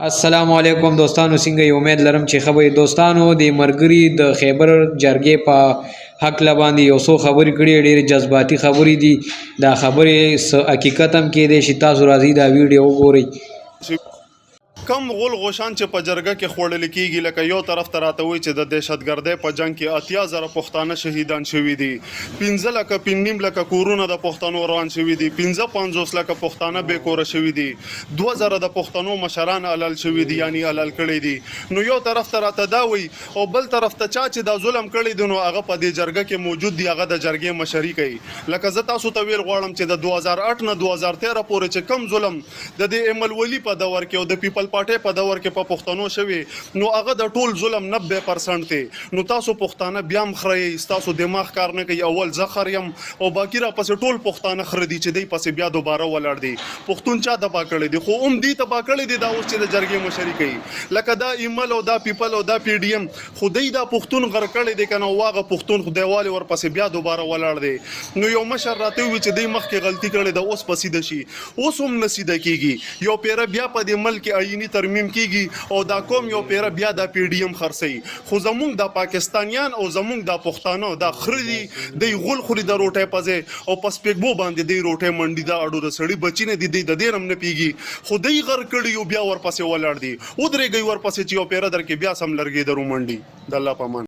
السلام علیکم دوستانو، څنګه یې؟ امید لرم چې خبرې دوستانو د مرګري د خیبر جرګې په حق لباندې یو څو خبرې کړي، ډېرې جذباتي خبرې دي. دا خبرې حقیقت هم کېدای شي. تاسو راځئ دا ویډیو وګورئ. کم غول غوشان چې په جرګه کې خوړل کیږي، لکه یو طرف ته راته وایي چې د دهشتګردۍ په جنگ کې 80,000 پښتانه شهیدان شوي دي، 15 لکه 5.5 لکه کورونه د پښتنو روان شوي دي، 55 لکه پښتانه بې کوره شوي دي، 2000 د پښتنو مشران علل شوي دي، یعنی علل کړي دي. نو یو طرف ته راته دا وایي او بل طرف ته چا چې دا ظلم کړی دی نو هغه په دې جرګه کې موجود دی، هغه د جرګې مشري کوي. لکه زه تاسو ته ویل غواړم چې د 2008 نه 2013 پورې چې کم ظلم د دې امل ولی په دور کې او د پیپل پارټي په دور کې په پښتنو شوي، نو هغه د ټول ظلم 90% دی. نو تاسو پښتانه بیا هم خرئ، تاسو دماغ کار نه کوي. اول زخر یم او باقی را پسې ټول پښتانه خر دي چې دی پسې بیا دوباره ولاړ دي. پښتون چا تبا کړی دی؟ خو دی تبا کړی دی دا اوس چې د جرګې مشري کوي. لکه دا ایمل او دا پیپل او دا پی ډی ایم خدای دا پښتون غر کړی دی کنه، واغه پښتون خدایوالي ور پسې بیا دوباره ولاړ دی. نو یو مشر راته وی چې دی مخکې غلطي کړې ده، اوس پسې د شي، اوس هم نسیده کیږي. یو پیره بیا په دې ملک آئینی ترمیم کیږي او دا قوم یو پیره بیا د پی ډی ایم خرڅي. خو زمونږ د پاکستانیان او زمونږ د پښتانه دا خردي د غول خوري د روټه پځه او پس پیګبو باندې د روټه منډي دا اډو د سړی بچی نه دي د دې رم نه پیږي. خدای غر کړي یو بیا ور پسې ولاړ دي، او درېږي ور پسې چې یو پیره در کې بیا سم لرګي درو منډي. د الله پامان.